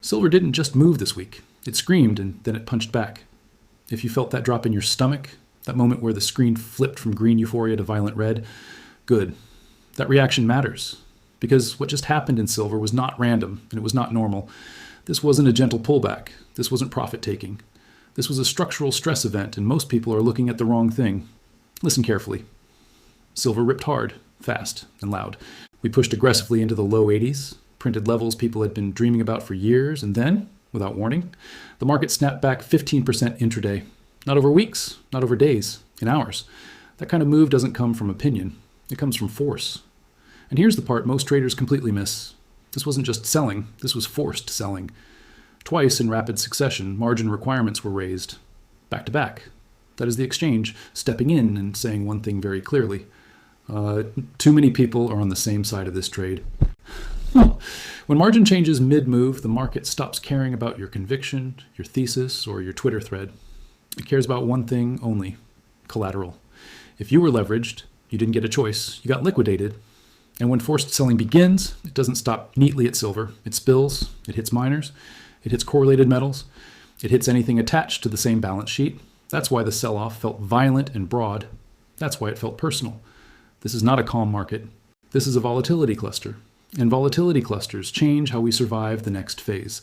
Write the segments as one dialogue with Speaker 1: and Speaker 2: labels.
Speaker 1: Silver didn't just move this week. It screamed and then it punched back. If you felt that drop in your stomach, that moment where the screen flipped from green euphoria to violent red, good. That reaction matters. Because what just happened in silver was not random and it was not normal. This wasn't a gentle pullback. This wasn't profit taking. This was a structural stress event, and most people are looking at the wrong thing. Listen carefully. Silver ripped hard, fast, and loud. We pushed aggressively into the low 80s, printed levels people had been dreaming about for years, and then, without warning, the market snapped back 15% intraday. Not over weeks, not over days, in hours. That kind of move doesn't come from opinion. It comes from force. And here's the part most traders completely miss. This wasn't just selling, this was forced selling. Twice in rapid succession, margin requirements were raised, back to back. That is the exchange, stepping in and saying one thing very clearly. Too many people are on the same side of this trade. When margin changes mid-move, the market stops caring about your conviction, your thesis, or your Twitter thread. It cares about one thing only, collateral. If you were leveraged, you didn't get a choice, you got liquidated. And when forced selling begins, it doesn't stop neatly at silver. It spills, it hits miners, it hits correlated metals, it hits anything attached to the same balance sheet. That's why the sell-off felt violent and broad. That's why it felt personal. This is not a calm market. This is a volatility cluster. And volatility clusters change how we survive the next phase.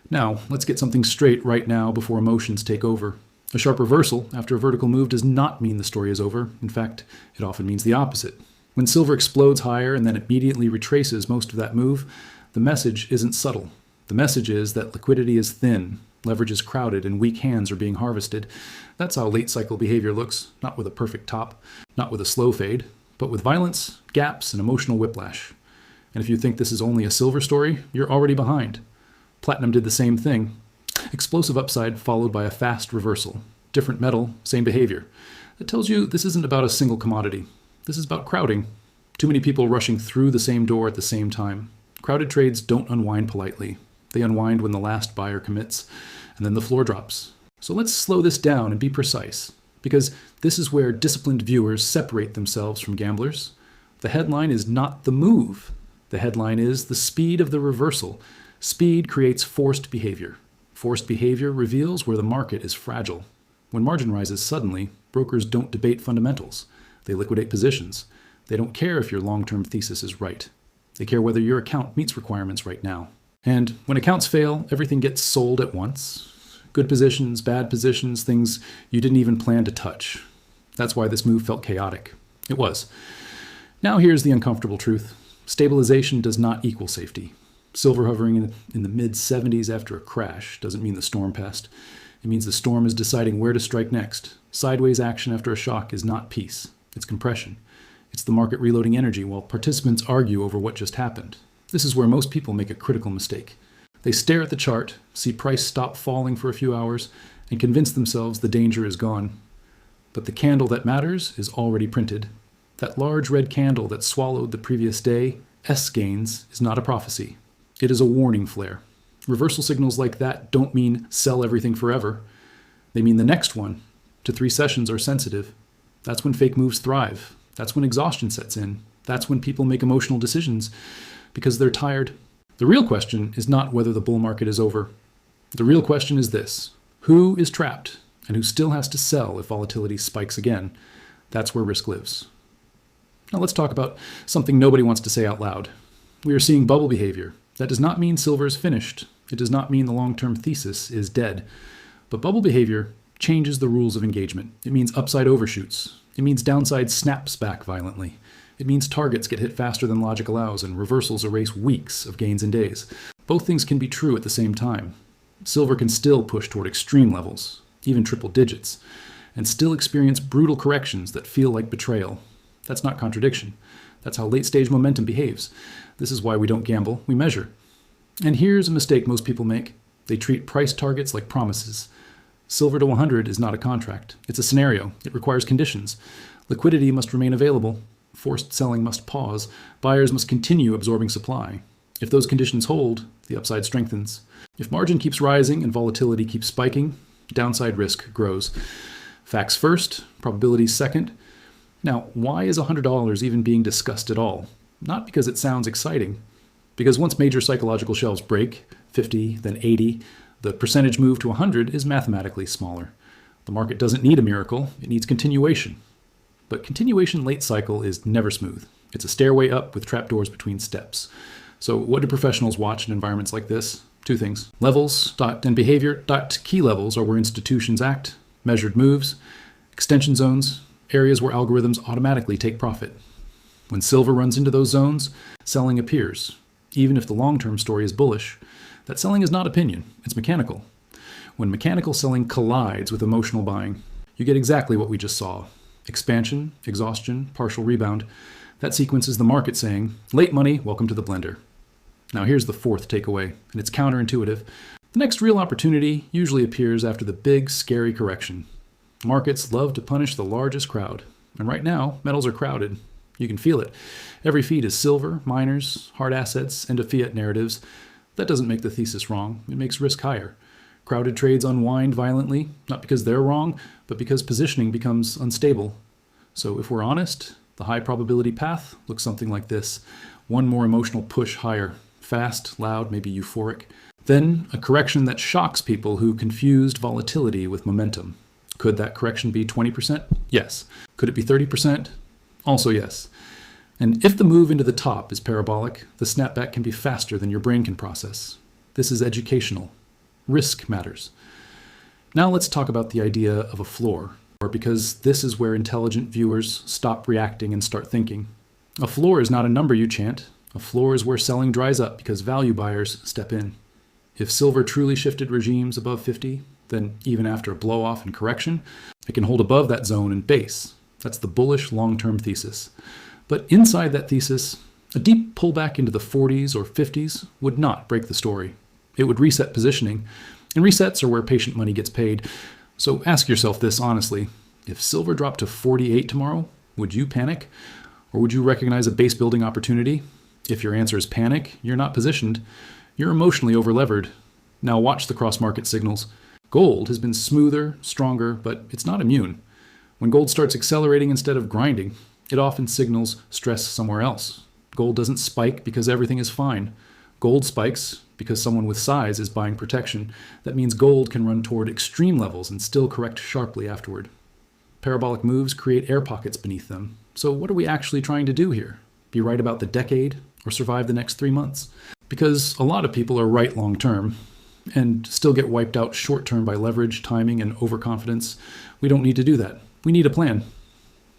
Speaker 1: Now, let's get something straight right now before emotions take over. A sharp reversal after a vertical move does not mean the story is over. In fact, it often means the opposite. When silver explodes higher and then immediately retraces most of that move, the message isn't subtle. The message is that liquidity is thin, leverage is crowded, and weak hands are being harvested. That's how late cycle behavior looks, not with a perfect top, not with a slow fade, but with violence, gaps, and emotional whiplash. And if you think this is only a silver story, you're already behind. Platinum did the same thing. Explosive upside followed by a fast reversal. Different metal, same behavior. That tells you this isn't about a single commodity. This is about crowding. Too many people rushing through the same door at the same time. Crowded trades don't unwind politely. They unwind when the last buyer commits, and then the floor drops. So let's slow this down and be precise, because this is where disciplined viewers separate themselves from gamblers. The headline is not the move. The headline is the speed of the reversal. Speed creates forced behavior. Forced behavior reveals where the market is fragile. When margin rises suddenly, brokers don't debate fundamentals. They liquidate positions. They don't care if your long-term thesis is right. They care whether your account meets requirements right now. And when accounts fail, everything gets sold at once. Good positions, bad positions, things you didn't even plan to touch. That's why this move felt chaotic. It was. Now here's the uncomfortable truth. Stabilization does not equal safety. Silver hovering in the mid-70s after a crash doesn't mean the storm passed. It means the storm is deciding where to strike next. Sideways action after a shock is not peace. It's compression. It's the market reloading energy while participants argue over what just happened. This is where most people make a critical mistake. They stare at the chart, see price stop falling for a few hours, and convince themselves the danger is gone. But the candle that matters is already printed. That large red candle that swallowed the previous day, S gains, is not a prophecy. It is a warning flare. Reversal signals like that don't mean sell everything forever. They mean the next one. To 3 sessions are sensitive. That's when fake moves thrive. That's when exhaustion sets in. That's when people make emotional decisions because they're tired. The real question is not whether the bull market is over. The real question is this: who is trapped and who still has to sell if volatility spikes again? That's where risk lives. Now let's talk about something nobody wants to say out loud. We are seeing bubble behavior. That does not mean silver is finished. It does not mean the long-term thesis is dead. But bubble behavior changes the rules of engagement. It means upside overshoots. It means downside snaps back violently. It means targets get hit faster than logic allows and reversals erase weeks of gains and days. Both things can be true at the same time. Silver can still push toward extreme levels, even triple digits, and still experience brutal corrections that feel like betrayal. That's not contradiction. That's how late-stage momentum behaves. This is why we don't gamble, we measure. And here's a mistake most people make. They treat price targets like promises. Silver to 100 is not a contract. It's a scenario. It requires conditions. Liquidity must remain available. Forced selling must pause. Buyers must continue absorbing supply. If those conditions hold, the upside strengthens. If margin keeps rising and volatility keeps spiking, downside risk grows. Facts first, probabilities second. Now, why is $100 even being discussed at all? Not because it sounds exciting. Because once major psychological shelves break, 50, then 80, the percentage move to 100 is mathematically smaller. The market doesn't need a miracle, it needs continuation. But continuation late cycle is never smooth. It's a stairway up with trapdoors between steps. So what do professionals watch in environments like this? Two things. Levels and behavior. Key levels are where institutions act, measured moves, extension zones, areas where algorithms automatically take profit. When silver runs into those zones, selling appears. Even if the long-term story is bullish, that selling is not opinion, it's mechanical. When mechanical selling collides with emotional buying, you get exactly what we just saw. Expansion, exhaustion, partial rebound. That sequence is the market saying, late money, welcome to the blender. Now here's the fourth takeaway, and it's counterintuitive. The next real opportunity usually appears after the big, scary correction. Markets love to punish the largest crowd, and right now, metals are crowded. You can feel it. Every feed is silver, miners, hard assets, and fiat narratives. That doesn't make the thesis wrong. It makes risk higher. Crowded trades unwind violently, not because they're wrong, but because positioning becomes unstable. So if we're honest, the high probability path looks something like this. One more emotional push higher. Fast, loud, maybe euphoric. Then a correction that shocks people who confused volatility with momentum. Could that correction be 20%? Yes. Could it be 30%? Also yes. And if the move into the top is parabolic, the snapback can be faster than your brain can process. This is educational. Risk matters. Now let's talk about the idea of a floor, because this is where intelligent viewers stop reacting and start thinking. A floor is not a number you chant. A floor is where selling dries up because value buyers step in. If silver truly shifted regimes above 50, then even after a blow-off and correction, it can hold above that zone and base. That's the bullish long-term thesis. But inside that thesis, a deep pullback into the 40s or 50s would not break the story. It would reset positioning, and resets are where patient money gets paid. So ask yourself this honestly. If silver dropped to 48 tomorrow, would you panic? Or would you recognize a base building opportunity? If your answer is panic, you're not positioned. You're emotionally overlevered. Now watch the cross-market signals. Gold has been smoother, stronger, but it's not immune. When gold starts accelerating instead of grinding, it often signals stress somewhere else. Gold doesn't spike because everything is fine. Gold spikes because someone with size is buying protection. That means gold can run toward extreme levels and still correct sharply afterward. Parabolic moves create air pockets beneath them. So what are we actually trying to do here? Be right about the decade or survive the next 3 months? Because a lot of people are right long term and still get wiped out short term by leverage, timing, and overconfidence. We don't need to do that. We need a plan.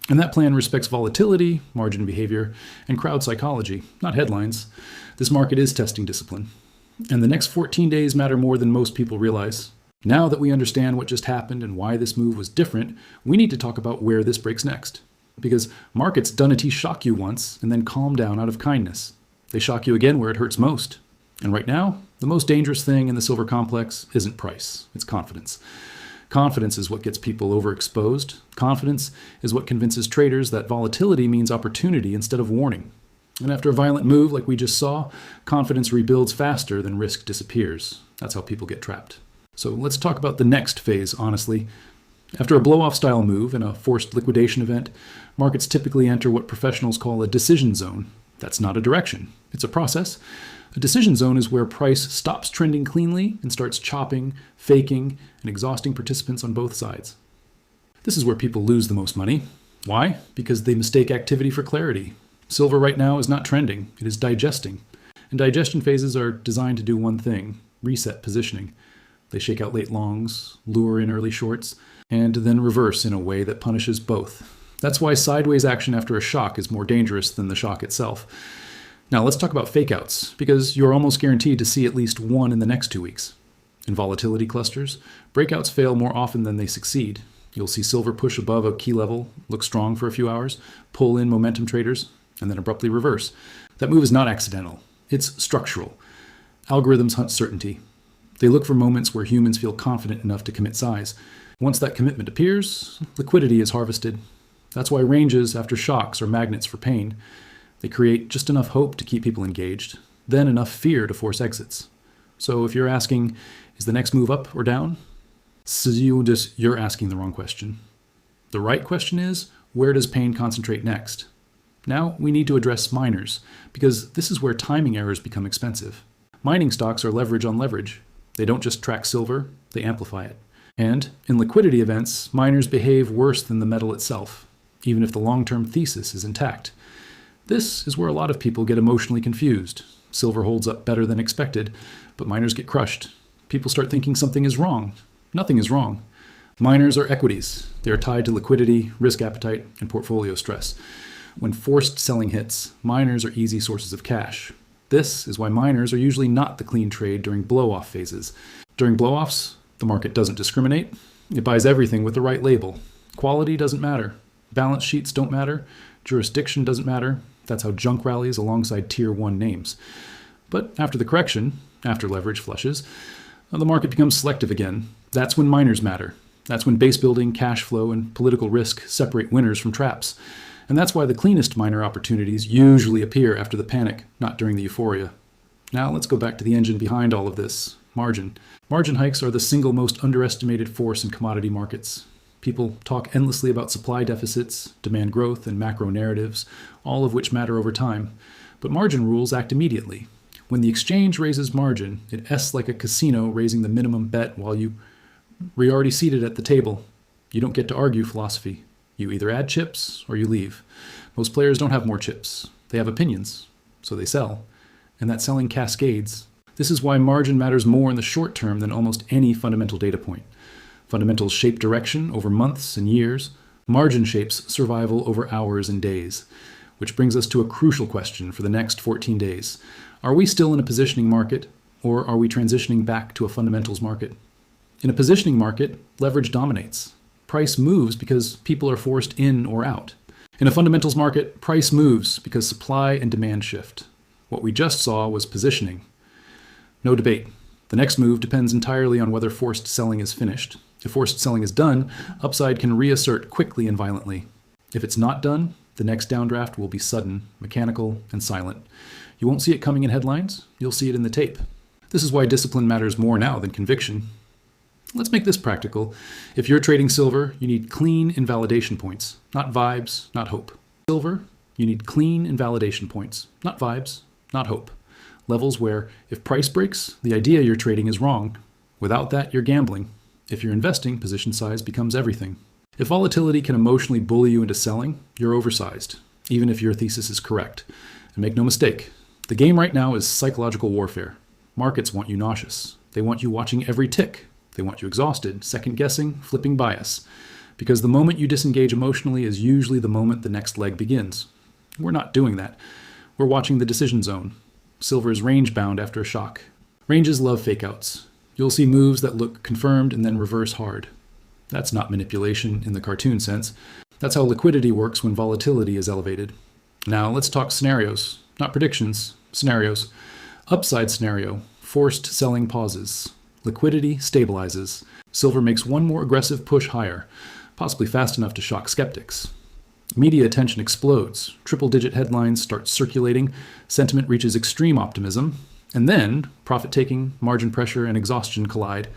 Speaker 1: And that plan respects volatility, margin behavior, and crowd psychology, not headlines. This market is testing discipline. And the next 14 days matter more than most people realize. Now that we understand what just happened and why this move was different, we need to talk about where this breaks next. Because markets done-a-tee shock you once and then calm down out of kindness. They shock you again where it hurts most. And right now, the most dangerous thing in the silver complex isn't price, it's confidence. Confidence is what gets people overexposed. Confidence is what convinces traders that volatility means opportunity instead of warning. And after a violent move like we just saw, confidence rebuilds faster than risk disappears. That's how people get trapped. So let's talk about the next phase, honestly. After a blow-off style move and a forced liquidation event, markets typically enter what professionals call a decision zone. That's not a direction, it's a process. A decision zone is where price stops trending cleanly and starts chopping, faking, and exhausting participants on both sides. This is where people lose the most money. Why? Because they mistake activity for clarity. Silver right now is not trending, it is digesting. And digestion phases are designed to do one thing: reset positioning. They shake out late longs, lure in early shorts, and then reverse in a way that punishes both. That's why sideways action after a shock is more dangerous than the shock itself. Now let's talk about fakeouts, because you're almost guaranteed to see at least one in the next 2 weeks. In volatility clusters, breakouts fail more often than they succeed. You'll see silver push above a key level, look strong for a few hours, pull in momentum traders, and then abruptly reverse. That move is not accidental. It's structural. Algorithms hunt certainty. They look for moments where humans feel confident enough to commit size. Once that commitment appears, liquidity is harvested. That's why ranges after shocks are magnets for pain. They create just enough hope to keep people engaged, then enough fear to force exits. So if you're asking, is the next move up or down? You're asking the wrong question. The right question is, where does pain concentrate next? Now we need to address miners, because this is where timing errors become expensive. Mining stocks are leverage on leverage. They don't just track silver, they amplify it. And in liquidity events, miners behave worse than the metal itself, even if the long-term thesis is intact. This is where a lot of people get emotionally confused. Silver holds up better than expected, but miners get crushed. People start thinking something is wrong. Nothing is wrong. Miners are equities. They are tied to liquidity, risk appetite, and portfolio stress. When forced selling hits, miners are easy sources of cash. This is why miners are usually not the clean trade during blow-off phases. During blow-offs, the market doesn't discriminate. It buys everything with the right label. Quality doesn't matter. Balance sheets don't matter. Jurisdiction doesn't matter. That's how junk rallies alongside tier 1 names. But after the correction, after leverage flushes, the market becomes selective again. That's when miners matter. That's when base building, cash flow, and political risk separate winners from traps. And that's why the cleanest miner opportunities usually appear after the panic, not during the euphoria. Now let's go back to the engine behind all of this, margin. Margin hikes are the single most underestimated force in commodity markets. People talk endlessly about supply deficits, demand growth, and macro narratives, all of which matter over time. But margin rules act immediately. When the exchange raises margin, it ests like a casino raising the minimum bet while you're already seated at the table. You don't get to argue philosophy. You either add chips or you leave. Most players don't have more chips. They have opinions, so they sell. And that selling cascades. This is why margin matters more in the short term than almost any fundamental data point. Fundamentals shape direction over months and years. Margin shapes survival over hours and days. Which brings us to a crucial question for the next 14 days. Are we still in a positioning market, or are we transitioning back to a fundamentals market? In a positioning market, leverage dominates. Price moves because people are forced in or out. In a fundamentals market, price moves because supply and demand shift. What we just saw was positioning. No debate. The next move depends entirely on whether forced selling is finished. If forced selling is done, upside can reassert quickly and violently. If it's not done, the next downdraft will be sudden, mechanical, and silent. You won't see it coming in headlines, you'll see it in the tape. This is why discipline matters more now than conviction. Let's make this practical. If you're trading silver, you need clean invalidation points, not vibes, not hope. Silver, you need clean invalidation points, not vibes, not hope. Levels where, if price breaks, the idea you're trading is wrong. Without that, you're gambling. If you're investing, position size becomes everything. If volatility can emotionally bully you into selling, you're oversized, even if your thesis is correct. And make no mistake, the game right now is psychological warfare. Markets want you nauseous. They want you watching every tick. They want you exhausted, second-guessing, flipping bias. Because the moment you disengage emotionally is usually the moment the next leg begins. We're not doing that. We're watching the decision zone. Silver is range-bound after a shock. Ranges love fake-outs. You'll see moves that look confirmed and then reverse hard. That's not manipulation in the cartoon sense. That's how liquidity works when volatility is elevated. Now let's talk scenarios. Not predictions, scenarios. Upside scenario, forced selling pauses. Liquidity stabilizes. Silver makes one more aggressive push higher, possibly fast enough to shock skeptics. Media attention explodes. Triple-digit headlines start circulating. Sentiment reaches extreme optimism. And then, profit-taking, margin pressure, and exhaustion collide.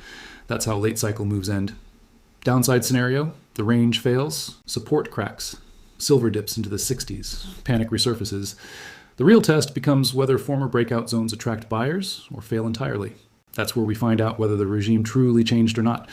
Speaker 1: That's how late-cycle moves end. Downside scenario, the range fails. Support cracks. Silver dips into the 60s. Panic resurfaces. The real test becomes whether former breakout zones attract buyers or fail entirely. That's where we find out whether the regime truly changed or not.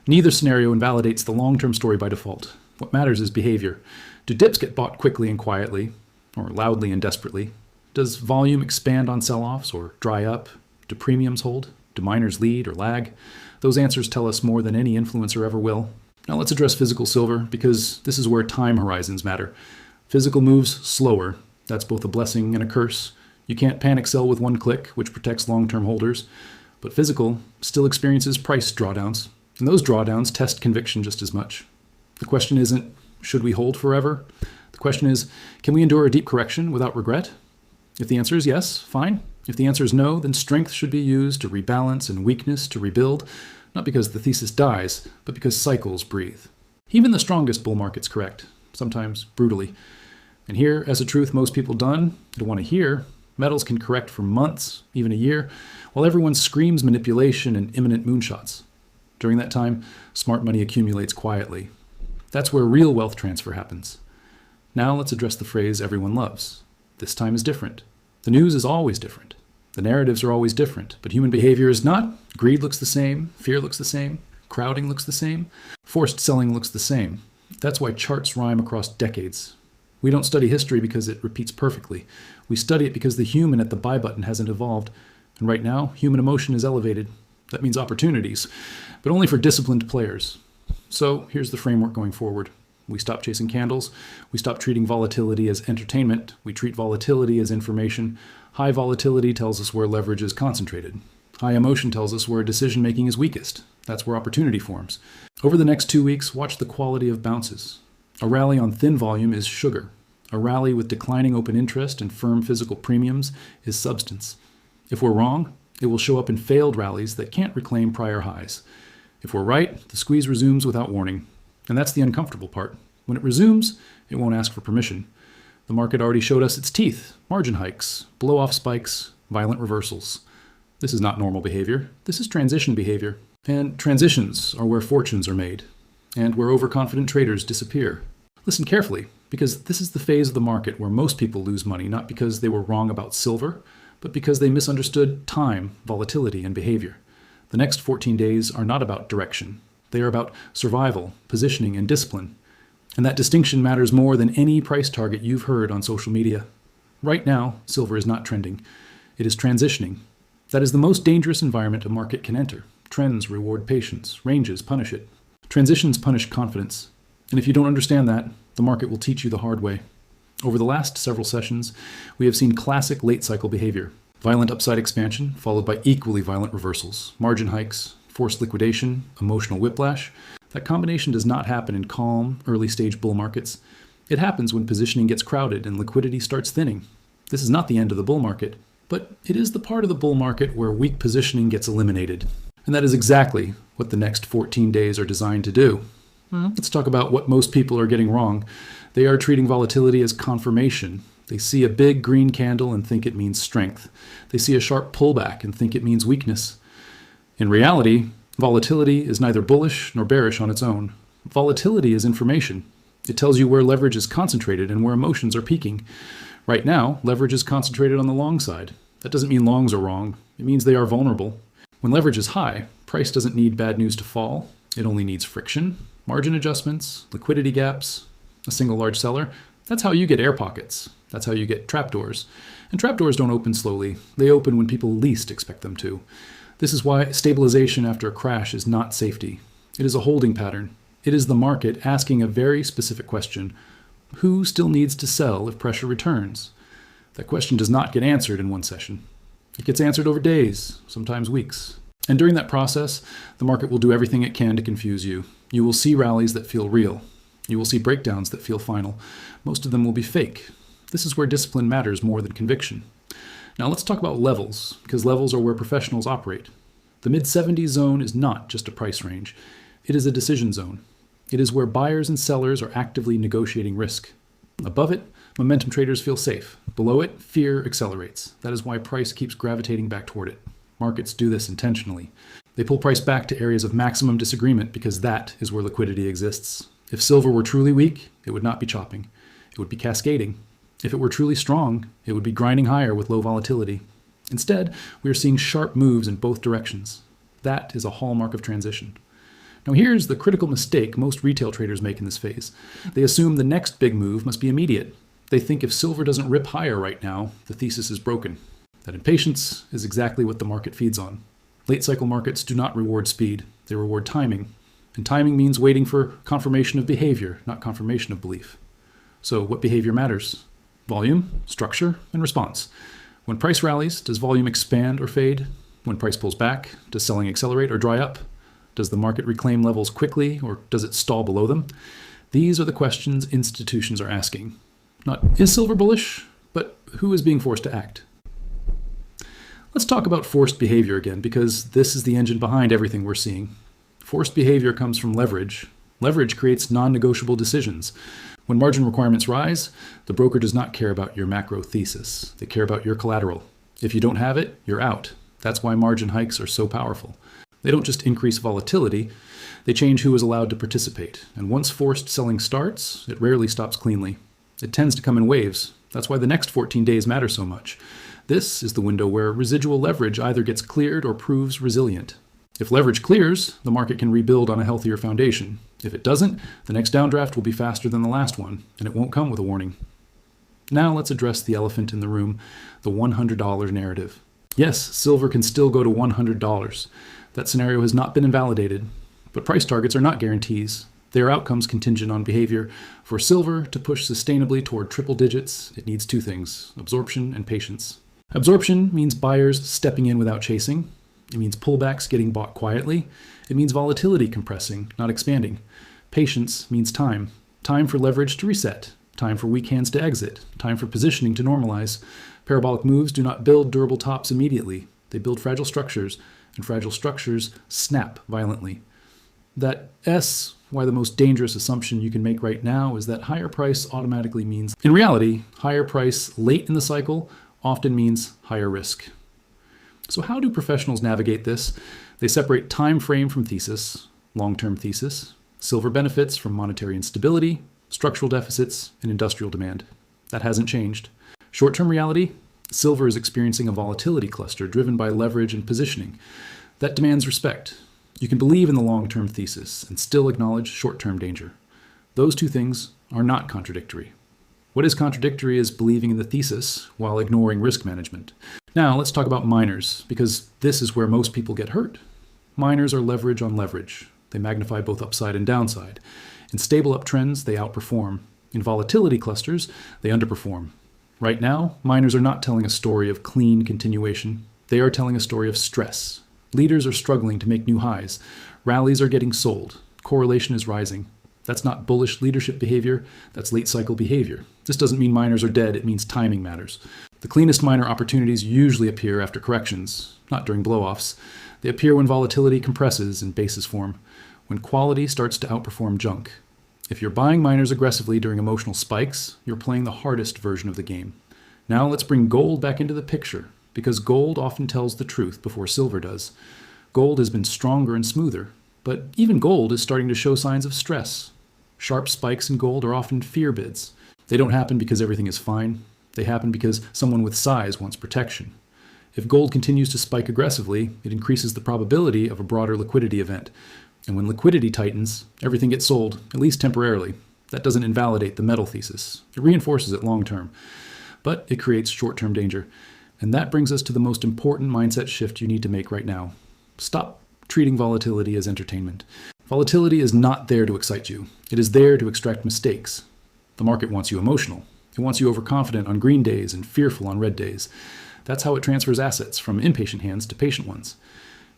Speaker 1: Neither scenario invalidates the long-term story by default. What matters is behavior. Do dips get bought quickly and quietly, or loudly and desperately? Does volume expand on sell-offs or dry up? Do premiums hold? Do miners lead or lag? Those answers tell us more than any influencer ever will. Now let's address physical silver, because this is where time horizons matter. Physical moves slower. That's both a blessing and a curse. You can't panic sell with one click, which protects long-term holders. But physical still experiences price drawdowns, and those drawdowns test conviction just as much. The question isn't, should we hold forever? The question is, can we endure a deep correction without regret? If the answer is yes, fine. If the answer is no, then strength should be used to rebalance and weakness to rebuild, not because the thesis dies, but because cycles breathe. Even the strongest bull markets correct, sometimes brutally. And here, as a truth most people don't want to hear, metals can correct for months, even a year, while everyone screams manipulation and imminent moonshots. During that time, smart money accumulates quietly. That's where real wealth transfer happens. Now let's address the phrase everyone loves. This time is different. The news is always different. The narratives are always different, but human behavior is not. Greed looks the same, fear looks the same, crowding looks the same, forced selling looks the same. That's why charts rhyme across decades. We don't study history because it repeats perfectly. We study it because the human at the buy button hasn't evolved. And right now, human emotion is elevated. That means opportunities, but only for disciplined players. So here's the framework going forward. We stop chasing candles. We stop treating volatility as entertainment. We treat volatility as information. High volatility tells us where leverage is concentrated. High emotion tells us where decision-making is weakest. That's where opportunity forms. Over the next 2 weeks, watch the quality of bounces. A rally on thin volume is sugar. A rally with declining open interest and firm physical premiums is substance. If we're wrong, it will show up in failed rallies that can't reclaim prior highs. If we're right, the squeeze resumes without warning. And that's the uncomfortable part. When it resumes, it won't ask for permission. The market already showed us its teeth, margin hikes, blow-off spikes, violent reversals. This is not normal behavior. This is transition behavior. And transitions are where fortunes are made, and where overconfident traders disappear. Listen carefully, because this is the phase of the market where most people lose money, not because they were wrong about silver, but because they misunderstood time, volatility, and behavior. The next 14 days are not about direction. They are about survival, positioning, and discipline. And that distinction matters more than any price target you've heard on social media. Right now, silver is not trending. It is transitioning. That is the most dangerous environment a market can enter. Trends reward patience. Ranges punish it. Transitions punish confidence. And if you don't understand that, the market will teach you the hard way. Over the last several sessions, we have seen classic late cycle behavior. Violent upside expansion, followed by equally violent reversals. Margin hikes, forced liquidation, emotional whiplash. That combination does not happen in calm, early-stage bull markets. It happens when positioning gets crowded and liquidity starts thinning. This is not the end of the bull market, but it is the part of the bull market where weak positioning gets eliminated. And that is exactly what the next 14 days are designed to do. Let's talk about what most people are getting wrong. They are treating volatility as confirmation. They see a big green candle and think it means strength. They see a sharp pullback and think it means weakness. In reality, volatility is neither bullish nor bearish on its own. Volatility is information. It tells you where leverage is concentrated and where emotions are peaking. Right now, leverage is concentrated on the long side. That doesn't mean longs are wrong. It means they are vulnerable. When leverage is high, price doesn't need bad news to fall. It only needs friction, margin adjustments, liquidity gaps, a single large seller. That's how you get air pockets. That's how you get trapdoors. And trapdoors don't open slowly. They open when people least expect them to. This is why stabilization after a crash is not safety. It is a holding pattern. It is the market asking a very specific question. Who still needs to sell if pressure returns? That question does not get answered in one session. It gets answered over days, sometimes weeks. And during that process, the market will do everything it can to confuse you. You will see rallies that feel real. You will see breakdowns that feel final. Most of them will be fake. This is where discipline matters more than conviction. Now let's talk about levels, because levels are where professionals operate. The mid-70s zone is not just a price range. It is a decision zone. It is where buyers and sellers are actively negotiating risk. Above it, momentum traders feel safe. Below it, fear accelerates. That is why price keeps gravitating back toward it. Markets do this intentionally. They pull price back to areas of maximum disagreement because that is where liquidity exists. If silver were truly weak, it would not be chopping. It would be cascading. If it were truly strong, it would be grinding higher with low volatility. Instead, we are seeing sharp moves in both directions. That is a hallmark of transition. Now here's the critical mistake most retail traders make in this phase. They assume the next big move must be immediate. They think if silver doesn't rip higher right now, the thesis is broken. That impatience is exactly what the market feeds on. Late cycle markets do not reward speed. They reward timing. And timing means waiting for confirmation of behavior, not confirmation of belief. So what behavior matters? Volume, structure, and response. When price rallies, does volume expand or fade? When price pulls back, does selling accelerate or dry up? Does the market reclaim levels quickly, or does it stall below them? These are the questions institutions are asking. Not, is silver bullish, but who is being forced to act? Let's talk about forced behavior again, because this is the engine behind everything we're seeing. Forced behavior comes from leverage. Leverage creates non-negotiable decisions. When margin requirements rise, the broker does not care about your macro thesis. They care about your collateral. If you don't have it, you're out. That's why margin hikes are so powerful. They don't just increase volatility, they change who is allowed to participate. And once forced selling starts, it rarely stops cleanly. It tends to come in waves. That's why the next 14 days matter so much. This is the window where residual leverage either gets cleared or proves resilient. If leverage clears, the market can rebuild on a healthier foundation. If it doesn't, the next downdraft will be faster than the last one, and it won't come with a warning. Now let's address the elephant in the room, the $100 narrative. Yes, silver can still go to $100. That scenario has not been invalidated, but price targets are not guarantees. They are outcomes contingent on behavior. For silver to push sustainably toward triple digits, it needs two things: absorption and patience. Absorption means buyers stepping in without chasing. It means pullbacks getting bought quietly. It means volatility compressing, not expanding. Patience means time. Time for leverage to reset. Time for weak hands to exit. Time for positioning to normalize. Parabolic moves do not build durable tops immediately. They build fragile structures, and fragile structures snap violently. That S, why the most dangerous assumption you can make right now is that higher price automatically means, in reality, higher price late in the cycle often means higher risk. So how do professionals navigate this? They separate time frame from thesis, long-term thesis. Silver benefits from monetary instability, structural deficits, and industrial demand. That hasn't changed. Short-term reality, silver is experiencing a volatility cluster driven by leverage and positioning. That demands respect. You can believe in the long-term thesis and still acknowledge short-term danger. Those two things are not contradictory. What is contradictory is believing in the thesis while ignoring risk management. Now let's talk about miners, because this is where most people get hurt. Miners are leverage on leverage. They magnify both upside and downside. In stable uptrends, they outperform. In volatility clusters, they underperform. Right now, miners are not telling a story of clean continuation. They are telling a story of stress. Leaders are struggling to make new highs. Rallies are getting sold. Correlation is rising. That's not bullish leadership behavior. That's late cycle behavior. This doesn't mean miners are dead. It means timing matters. The cleanest miner opportunities usually appear after corrections, not during blow-offs. They appear when volatility compresses and bases form, when quality starts to outperform junk. If you're buying miners aggressively during emotional spikes, you're playing the hardest version of the game. Now let's bring gold back into the picture, because gold often tells the truth before silver does. Gold has been stronger and smoother, but even gold is starting to show signs of stress. Sharp spikes in gold are often fear bids. They don't happen because everything is fine. They happen because someone with size wants protection. If gold continues to spike aggressively, it increases the probability of a broader liquidity event. And when liquidity tightens, everything gets sold, at least temporarily. That doesn't invalidate the metal thesis. It reinforces it long term. But it creates short-term danger. And that brings us to the most important mindset shift you need to make right now. Stop treating volatility as entertainment. Volatility is not there to excite you. It is there to extract mistakes. The market wants you emotional. It wants you overconfident on green days and fearful on red days. That's how it transfers assets from impatient hands to patient ones.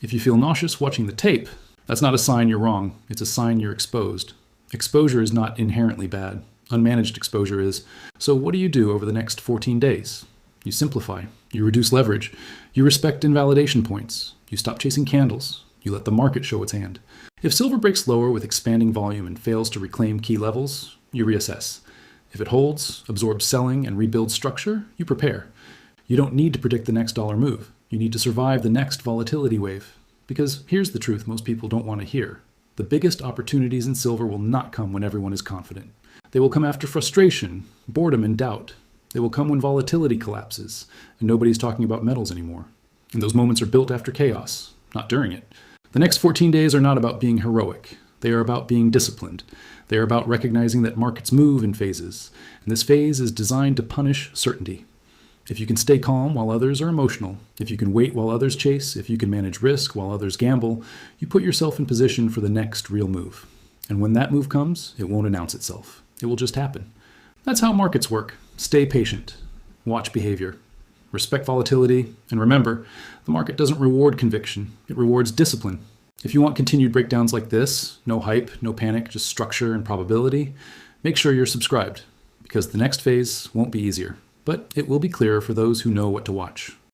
Speaker 1: If you feel nauseous watching the tape, that's not a sign you're wrong. It's a sign you're exposed. Exposure is not inherently bad. Unmanaged exposure is. So what do you do over the next 14 days? You simplify. You reduce leverage. You respect invalidation points. You stop chasing candles. You let the market show its hand. If silver breaks lower with expanding volume and fails to reclaim key levels, you reassess. If it holds, absorbs selling, and rebuilds structure, you prepare. You don't need to predict the next dollar move. You need to survive the next volatility wave. Because here's the truth most people don't want to hear. The biggest opportunities in silver will not come when everyone is confident. They will come after frustration, boredom, and doubt. They will come when volatility collapses, and nobody's talking about metals anymore. And those moments are built after chaos, not during it. The next 14 days are not about being heroic. They are about being disciplined. They are about recognizing that markets move in phases, and this phase is designed to punish certainty. If you can stay calm while others are emotional, if you can wait while others chase, if you can manage risk while others gamble, you put yourself in position for the next real move. And when that move comes, it won't announce itself. It will just happen. That's how markets work. Stay patient. Watch behavior. Respect volatility. And remember, the market doesn't reward conviction. It rewards discipline. If you want continued breakdowns like this, no hype, no panic, just structure and probability, make sure you're subscribed, because the next phase won't be easier. But it will be clearer for those who know what to watch.